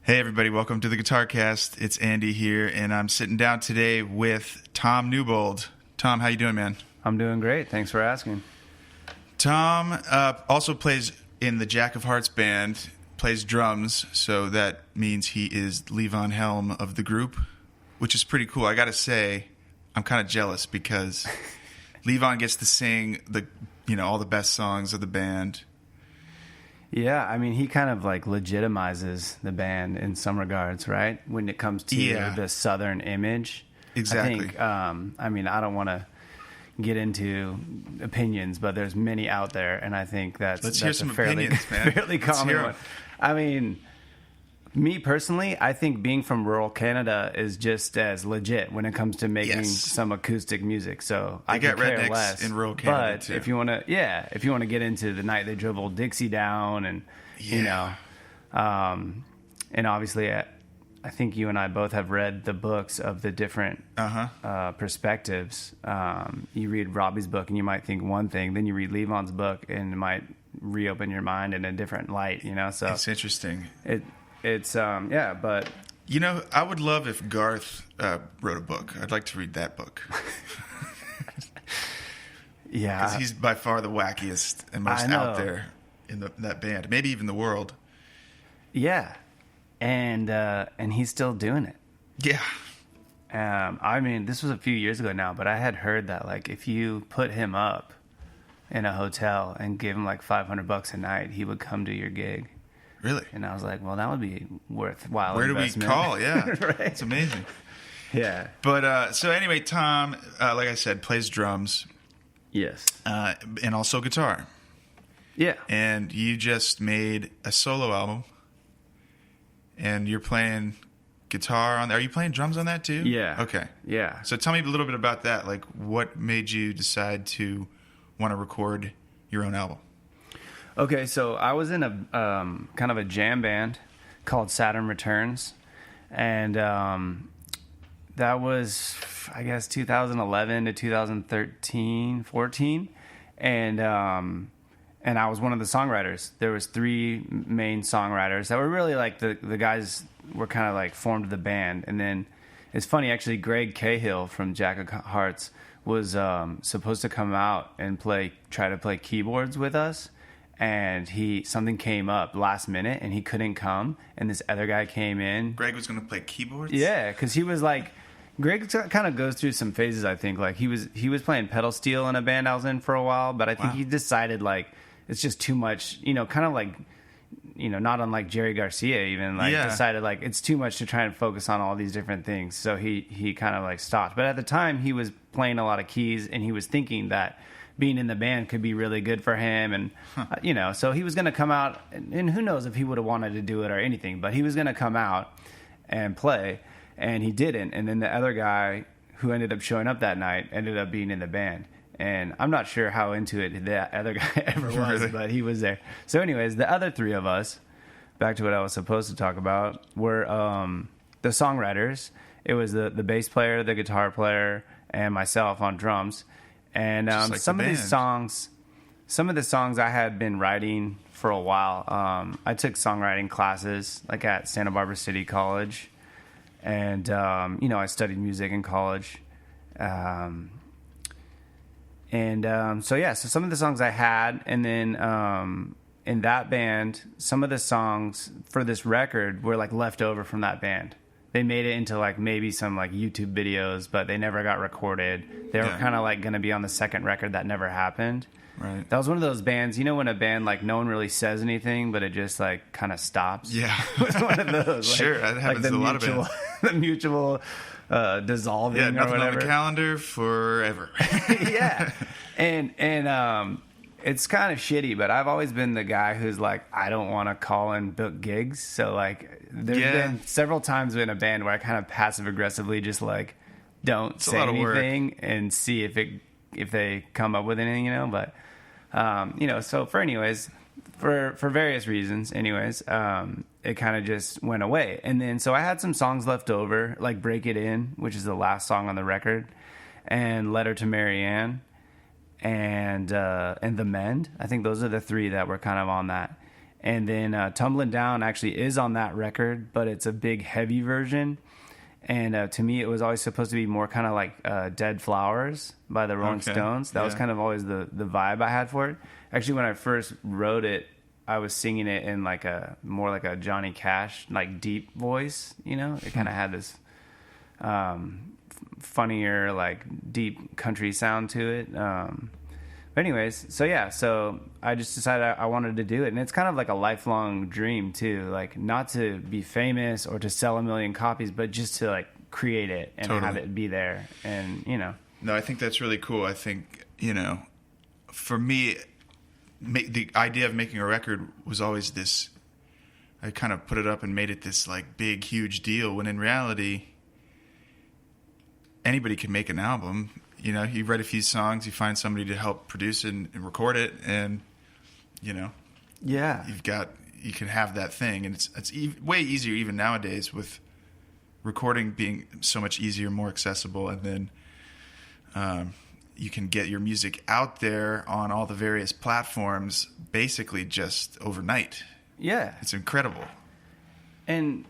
Hey everybody, welcome to the Guitar Cast. It's Andy here, and I'm sitting down today with Tom Newbold. Tom, how you doing, man? I'm doing great. Thanks for asking. Tom also plays in the Jack of Hearts band, plays drums, so that means he is Levon Helm of the group, which is pretty cool. I gotta say, I'm kind of jealous because Levon gets to sing all the best songs of the band. Yeah, I mean, he kind of like legitimizes the band in some regards, right? When it comes to the Southern image. Exactly. I think, I don't want to get into opinions, but there's many out there, and I think that's hear some a fairly, opinions, man. fairly common one. I mean, me personally, I think being from rural Canada is just as legit when it comes to making some acoustic music. So I get could care rednecks less in rural Canada but too. if you want to get into the night they drove old Dixie down, and and obviously, I think you and I both have read the books of the different perspectives. You read Robbie's book and you might think one thing, then you read Levon's book and it might reopen your mind in a different light. So it's interesting. But I would love if Garth wrote a book. I'd like to read that book. Yeah, because he's by far the wackiest and most out there in that band, maybe even the world. Yeah, and he's still doing it. Yeah. I mean, this was a few years ago now, but I had heard that like if you put him up in a hotel and give him like $500 a night, he would come to your gig. Really? And I was like, well, that would be worthwhile. Where do we call? Yeah. Right? It's amazing. Yeah. But so anyway, Tom, like I said, plays drums. Yes. And also guitar. Yeah. And you just made a solo album. And you're playing guitar on there. Are you playing drums on that too? Yeah. Okay. Yeah. So tell me a little bit about that. Like, what made you decide to want to record your own album? Okay, so I was in a kind of a jam band called Saturn Returns, and that was, I guess, 2011 to 2013, 14, and I was one of the songwriters. There was three main songwriters that were really like the guys were kind of like formed the band, and then it's funny actually. Greg Cahill from Jack of Hearts was supposed to come out and try to play keyboards with us. And something came up last minute, and he couldn't come. And this other guy came in. Greg was going to play keyboards? Yeah, because he was like, Greg kind of goes through some phases. I think like he was playing pedal steel in a band I was in for a while, but I think he decided like it's just too much. Kind of like not unlike Jerry Garcia even decided like it's too much to try and focus on all these different things. So he kind of like stopped. But at the time, he was playing a lot of keys, and he was thinking that being in the band could be really good for him. And, so he was going to come out, and who knows if he would have wanted to do it or anything, but he was going to come out and play, and he didn't. And then the other guy who ended up showing up that night ended up being in the band. And I'm not sure how into it that other guy ever was, really? But he was there. So anyways, the other three of us, back to what I was supposed to talk about, were the songwriters. It was the bass player, the guitar player, and myself on drums. And like some of the songs I had been writing for a while. I took songwriting classes like at Santa Barbara City College, and I studied music in college. So some of the songs I had, and then in that band, some of the songs for this record were like left over from that band. They made it into like maybe some like YouTube videos, but they never got recorded. They were kind of like going to be on the second record that never happened. Right. That was one of those bands, when a band like no one really says anything, but it just like kind of stops. Yeah. It was one of those. Sure, that happens to a lot of bands. The mutual dissolving or nothing whatever. on the calendar forever. Yeah. And it's kind of shitty, but I've always been the guy who's like, I don't want to call and book gigs. So like there's been several times in a band where I kind of passive aggressively just like don't say anything and see if they come up with anything, but so for various reasons anyways, it kind of just went away. And then so I had some songs left over, like Break It In, which is the last song on the record, and Letter to Marianne, and The Mend. I think those are the three that were kind of on that. And then Tumbling Down actually is on that record, but it's a big, heavy version. And to me, it was always supposed to be more kind of like Dead Flowers by the Rolling Stones. That was kind of always the vibe I had for it. Actually, when I first wrote it, I was singing it in like more like a Johnny Cash, like deep voice, you know? It kind of had this funnier, like deep country sound to it. But anyways, so I just decided I wanted to do it. And it's kind of like a lifelong dream too, like not to be famous or to sell 1 million copies, but just to like create it and have it be there. And, you know. No, I think that's really cool. I think, you know, for me, the idea of making a record was always this, I kind of put it up and made it this like big, huge deal, when in reality, anybody can make an album. You know, you write a few songs, you find somebody to help produce it and record it, and, you know, you can have that thing. And it's way easier even nowadays, with recording being so much easier, more accessible, and then you can get your music out there on all the various platforms basically just overnight. Yeah. It's incredible. And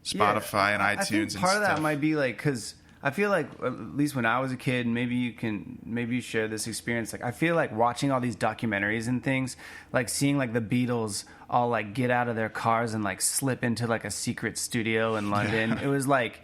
Spotify and iTunes I think and part of stuff. that might be like, because I feel like, at least when I was a kid, maybe you share this experience. Like, I feel like watching all these documentaries and things, like seeing like the Beatles all like get out of their cars and like slip into like a secret studio in London. It was like,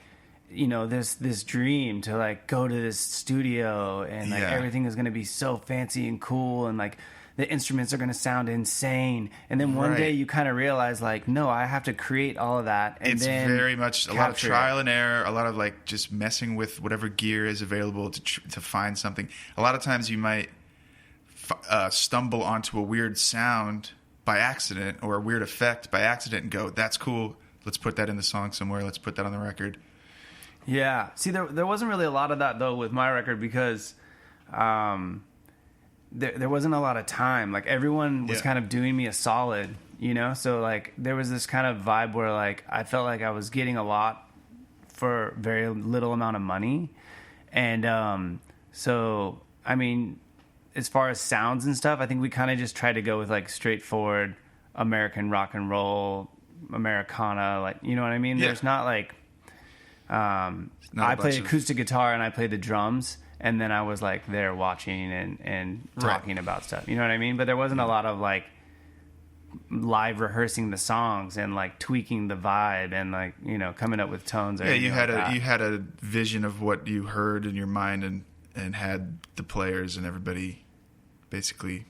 you know, this dream to like go to this studio and like everything is going to be so fancy and cool, and like the instruments are going to sound insane. And then one day you kind of realize, like, no, I have to create all of that. And it's then very much a lot of trial and error, a lot of like just messing with whatever gear is available to find something. A lot of times you might stumble onto a weird sound by accident, or a weird effect by accident, and go, that's cool, let's put that in the song somewhere, let's put that on the record. Yeah. See, there wasn't really a lot of that, though, with my record, because there wasn't a lot of time. Like, everyone was kind of doing me a solid, you know? So, like, there was this kind of vibe where, like, I felt like I was getting a lot for very little amount of money. And so, I mean, as far as sounds and stuff, I think we kind of just tried to go with, like, straightforward American rock and roll, Americana, like, you know what I mean? Yeah. There's not, like... I play acoustic guitar and I play the drums, and then I was like there watching and talking about stuff. You know what I mean? But there wasn't a lot of like live rehearsing the songs and like tweaking the vibe and like, you know, coming up with tones. Yeah, you had you had a vision of what you heard in your mind, and had the players and everybody basically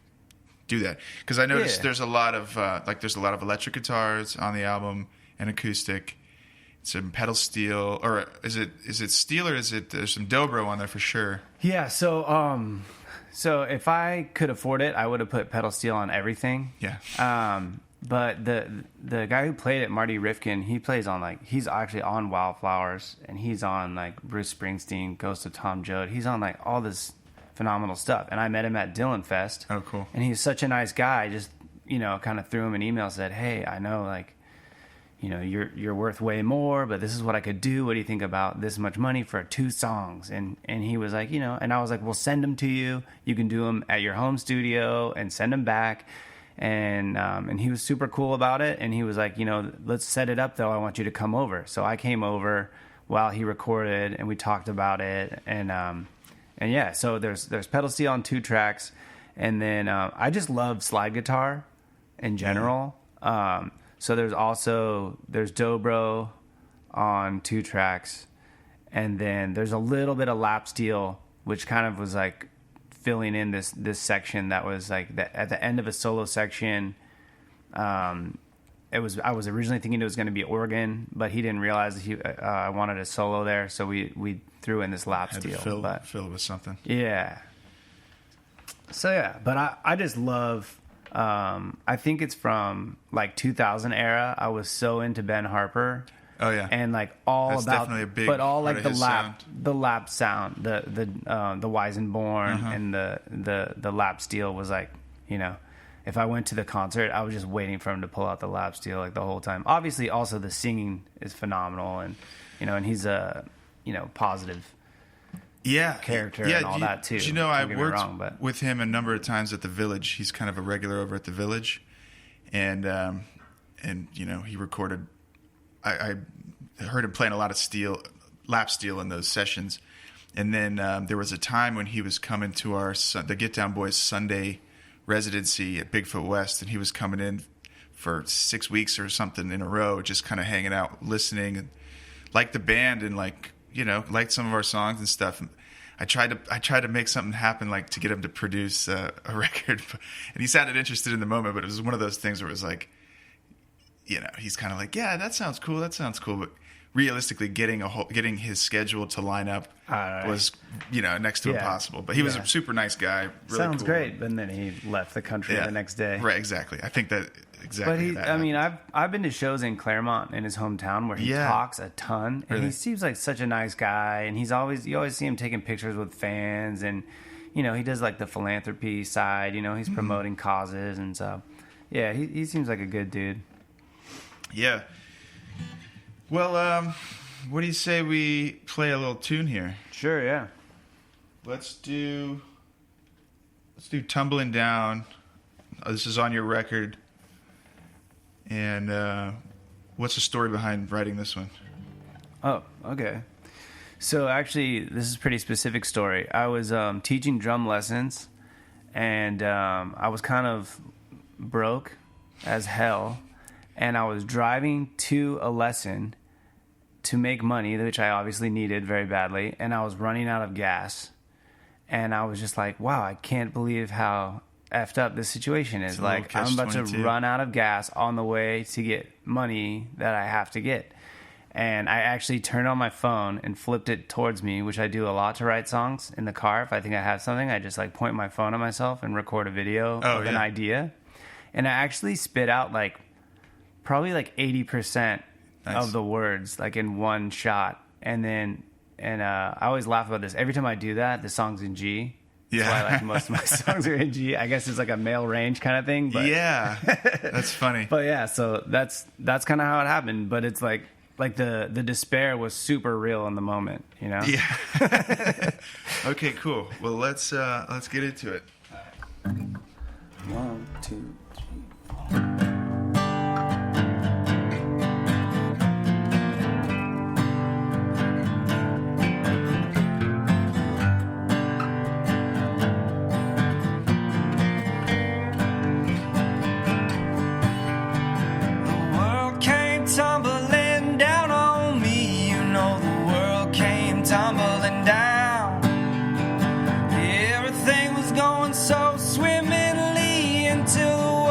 do that. Because I noticed there's a lot of there's a lot of electric guitars on the album and acoustic. Some pedal steel, or is it steel, or is it, there's some dobro on there for sure? Yeah, so if I could afford it, I would have put pedal steel on everything. Yeah. But the guy who played it, Marty Rifkin, he plays on like, he's actually on Wildflowers, and he's on like Bruce Springsteen, Ghost of Tom Joad. He's on like all this phenomenal stuff. And I met him at Dylan Fest. Oh, cool. And he's such a nice guy. I just, you know, kind of threw him an email, said, hey, I know, like, you know, you're worth way more, but this is what I could do. What do you think about this much money for 2 songs? And he was like, you know, and I was like, we'll send them to you. You can do them at your home studio and send them back. And he was super cool about it. And he was like, you know, let's set it up though. I want you to come over. So I came over while he recorded, and we talked about it. And yeah, so there's pedal steel on 2 tracks. And then I just love slide guitar in general. So there's dobro on 2 tracks, and then there's a little bit of lap steel, which kind of was like filling in this section that was like at the end of a solo section. I was originally thinking it was going to be organ, but he didn't realize I wanted a solo there, so we threw in this lap steel. Fill it with something. Yeah. So yeah, but I just love. I think it's from like 2000 era. I was so into Ben Harper. Oh yeah, and like all that's about, definitely a big but all like the lap sound, the Weisenborn and the lap steel was like, you know, if I went to the concert, I was just waiting for him to pull out the lap steel like the whole time. Obviously, also the singing is phenomenal, and you know, and he's a, you know, positive. Character and all that too. You know, I worked with him a number of times at the Village. He's kind of a regular over at the Village, and you know, he recorded. I heard him playing a lot of lap steel in those sessions, and then there was a time when he was coming to the Get Down Boys Sunday residency at Bigfoot West, and he was coming in for 6 weeks or something in a row, just kind of hanging out, listening, and liked the band, and like, you know, liked some of our songs and stuff. I tried to make something happen, like to get him to produce a record, and he sounded interested in the moment, but it was one of those things where it was like, you know, he's kind of like, yeah, that sounds cool, but realistically, getting his schedule to line up was, you know, next to impossible. But he was a super nice guy. Really Sounds cool. Great, but then he left the country the next day. Right, exactly. I think that exactly. But I mean, I've been to shows in Claremont in his hometown where he talks a ton, and he seems like such a nice guy. And you always see him taking pictures with fans, and you know, he does like the philanthropy side. You know, he's promoting causes, and so yeah, he seems like a good dude. Yeah. Well, what do you say we play a little tune here? Sure, yeah. Let's do Tumbling Down. This is on your record. And what's the story behind writing this one? Oh, okay. So actually, this is a pretty specific story. I was teaching drum lessons, and I was kind of broke as hell. And I was driving to a lesson to make money, which I obviously needed very badly. And I was running out of gas. And I was just like, wow, I can't believe how effed up this situation is. Like, I'm about to run out of gas on the way to get money that I have to get. And I actually turned on my phone and flipped it towards me, which I do a lot to write songs in the car. If I think I have something, I just like point my phone at myself and record a video of an idea. And I actually spit out like probably like 80% of the words, like in one shot. And I always laugh about this. Every time I do that, the song's in G. Yeah. That's why like most of my songs are in G. I guess it's like a male range kind of thing. But yeah, that's funny. But yeah, so that's kind of how it happened. But it's like the despair was super real in the moment, you know? Yeah. Okay, cool. Well, let's get into it. 1, 2, 3, 4. Tumbling down, everything was going so swimmingly until the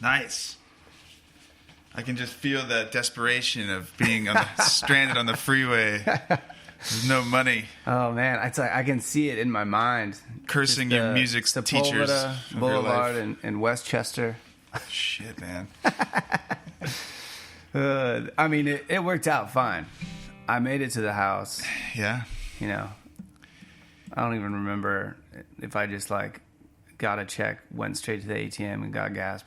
Nice. I can just feel the desperation of being stranded on the freeway. There's no money. Oh man, I can see it in my mind. Cursing your music teachers. Sepulveda Boulevard in Westchester. Shit, man. I mean, it worked out fine. I made it to the house. Yeah. You know, I don't even remember if I just like got a check, went straight to the ATM and got gas.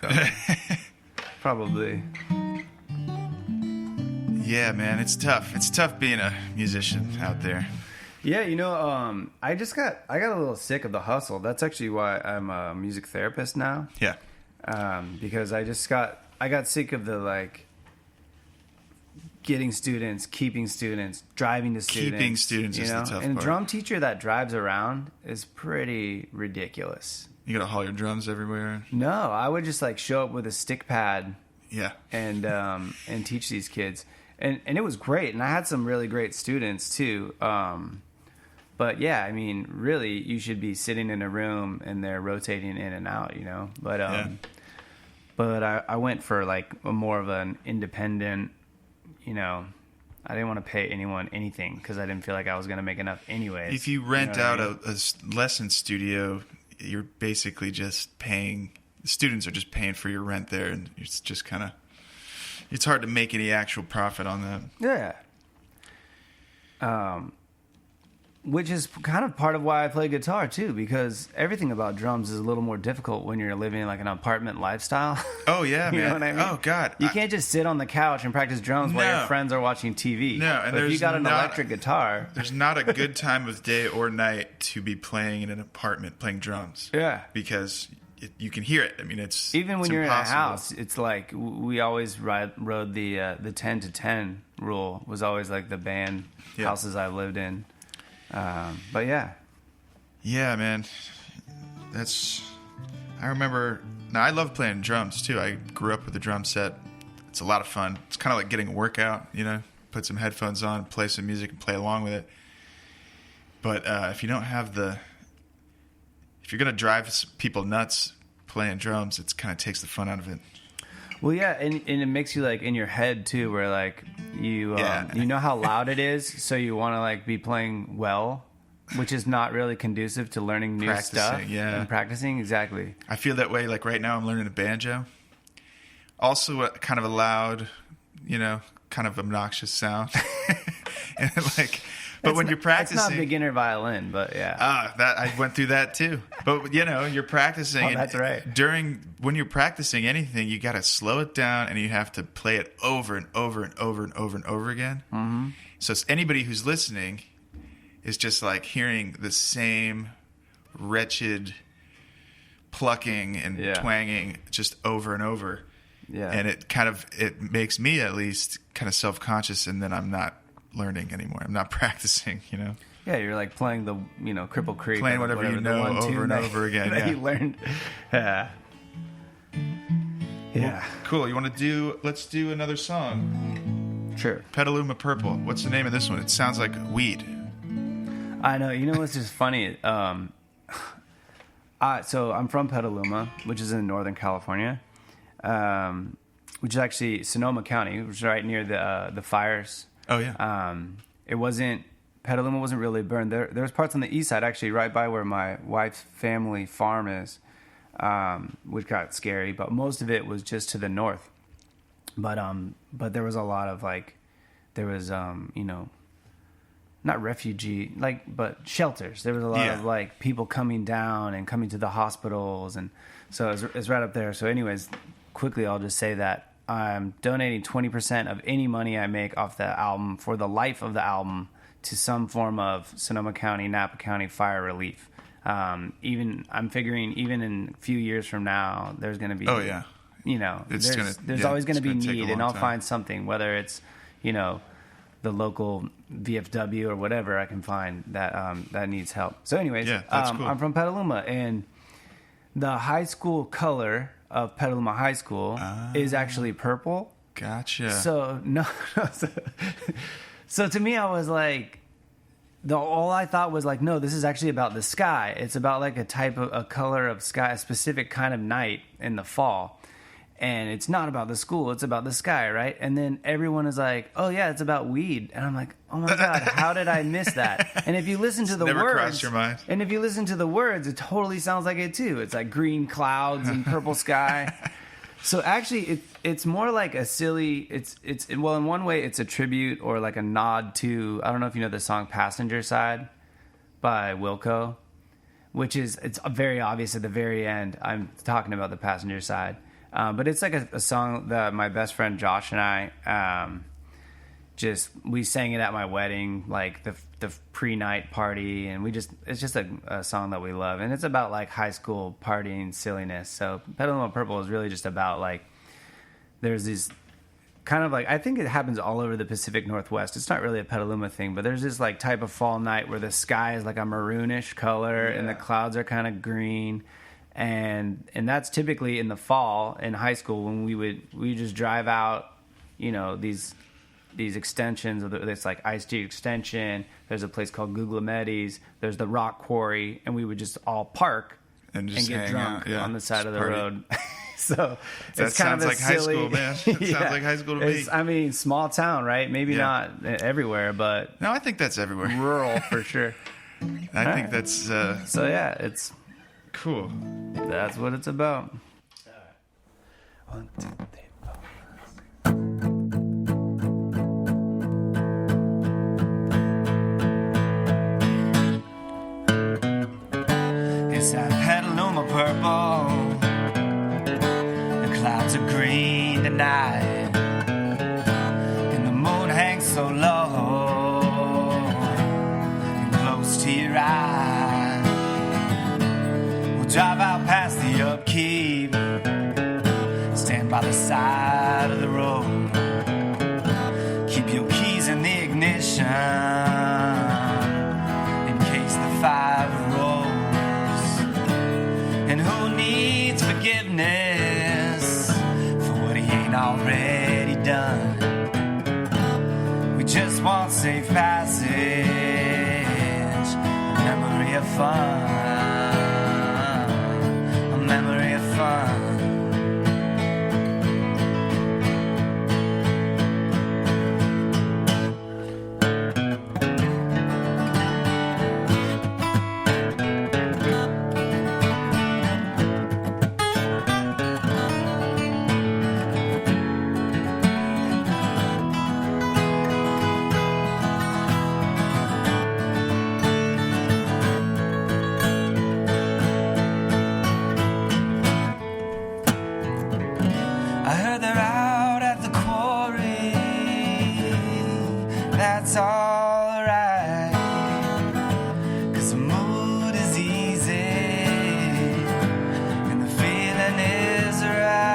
Probably. Yeah, man, it's tough. It's tough being a musician out there. Yeah, you know, I got a little sick of the hustle. That's actually why I'm a music therapist now. Yeah. Because I got sick of the like getting students, keeping students, driving to students. Keeping students is the tough and part. A drum teacher that drives around is pretty ridiculous. You gotta haul your drums everywhere. No, I would just like show up with a stick pad. Yeah. And teach these kids. And it was great, and I had some really great students too. But yeah, I mean, really, you should be sitting in a room and they're rotating in and out, you know. But I went for like more of an independent, you know. I didn't want to pay anyone anything because I didn't feel like I was going to make enough anyways. If you rent out a lesson studio, you're basically just paying. The students are just paying for your rent there, and it's just kind of. It's hard to make any actual profit on that. Yeah. Which is kind of part of why I play guitar too, because everything about drums is a little more difficult when you're living in like an apartment lifestyle. Oh yeah, you man. know what I mean? Oh god. You can't just sit on the couch and practice drums while your friends are watching TV. No, and but if you got an electric guitar, there's not a good time of day or night to be playing in an apartment playing drums. Yeah. Because you can hear it. I mean, it's even when you're impossible. in a house. It's like we always rode the 10 to 10 rule. Was always like the band houses I've lived in. But yeah, man. I remember. Now I love playing drums too. I grew up with a drum set. It's a lot of fun. It's kind of like getting a workout. You know, put some headphones on, play some music, and play along with it. But if you don't have if you're going to drive people nuts playing drums, it kind of takes the fun out of it. Well, yeah, and it makes you like in your head too, where like you know how loud it is, so you want to like be playing well, which is not really conducive to learning new stuff. Yeah, and practicing exactly. I feel that way. Like right now, I'm learning a banjo. Also, kind of a loud, you know, kind of obnoxious sound, and like. But when you're practicing, it's not beginner violin, but yeah. That I went through that too. But you know, you're practicing. Oh, that's right. When you're practicing anything, you got to slow it down, and you have to play it over and over and over and over and over again. Mm-hmm. So anybody who's listening is just like hearing the same wretched plucking and twanging just over and over. Yeah, and it makes me at least kind of self-conscious, and then I'm not learning anymore. I'm not practicing, you know. Yeah, you're like playing the, you know, Cripple Creek, playing whatever you know over and over again. That you learned. Yeah. Well, cool. You want to let's do another song. Sure. Petaluma Purple. What's the name of this one? It sounds like weed. I know. You know what's just funny? So I'm from Petaluma, which is in Northern California, which is actually Sonoma County, which is right near the fires. Oh yeah. Petaluma wasn't really burned. There was parts on the east side, actually, right by where my wife's family farm is, which got scary. But most of it was just to the north. But there was a lot of you know, not refugee but shelters. There was a lot of like people coming down and coming to the hospitals, and so it's right up there. So, anyways, quickly I'll just say that. I'm donating 20% of any money I make off the album for the life of the album to some form of Sonoma County, Napa County fire relief. I'm figuring even in a few years from now, there's going to be, you know, there's always going to be need, and I'll find something, whether it's, you know, the local VFW or whatever I can find that needs help. So anyways, that's cool. I'm from Petaluma, and the high school color of Petaluma High School is actually purple. Gotcha. So so to me, I was like, all I thought was like, no, this is actually about the sky. It's about like a color of sky, a specific kind of night in the fall. and it's not about the school, it's about the sky, right? And then everyone is like, oh yeah, it's about weed. And I'm like, oh my God, how did I miss that? And if you listen to the never words, crossed your mind. And if you listen to the words, it totally sounds like it too. It's like green clouds and purple sky. So actually, it's more like a silly. It's well, in one way, it's a tribute or like a nod to. I don't know if you know the song "Passenger Side" by Wilco, which is it's very obvious at the very end. I'm talking about the passenger side, but it's like a song that my best friend Josh and I we sang it at my wedding, like the pre-night party, and it's just a song that we love, and it's about like high school partying silliness. So Petaluma Purple is really just about like there's these kind of like, I think it happens all over the Pacific Northwest. It's not really a Petaluma thing, but there's this like type of fall night where the sky is like a maroonish color and the clouds are kind of green. And that's typically in the fall in high school when we just drive out, you know, these extensions of this like Ice T extension. There's a place called Googlemetti's. There's the Rock Quarry, and we would just all park and get drunk on the side of the road. So that sounds like high school, man. That sounds like high school to me. I mean, small town, right? Maybe not everywhere, but no, I think that's everywhere. Rural for sure. I think that's so. Yeah, it's cool. That's what it's about. All right. 1, 2, 3, 4. It's that Petaluma purple. The clouds are green tonight, and the moon hangs so low and close to your eye. We'll drive out past the upkeep, stand by the side of the road, keep your keys in the ignition in case the fire rolls. And who needs forgiveness for what he ain't already done? We just want safe passage, a memory of fun, a memory of fun. That's alright, 'cause the mood is easy and the feeling is right.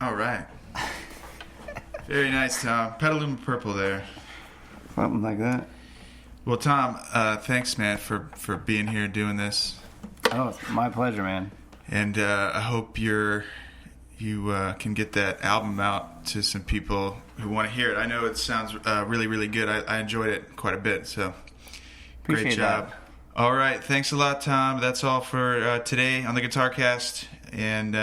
All right. Very nice, Tom. Petaluma Purple there. Something like that. Well, Tom, thanks, man, for being here doing this. Oh, it's my pleasure, man. And I hope you can get that album out to some people who want to hear it. I know it sounds really, really good. I enjoyed it quite a bit, so Appreciate great job. that. All right. Thanks a lot, Tom. That's all for today on the Guitar Cast. And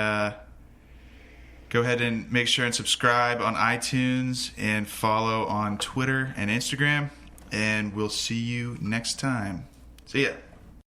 go ahead and make sure and subscribe on iTunes and follow on Twitter and Instagram. And we'll see you next time. See ya.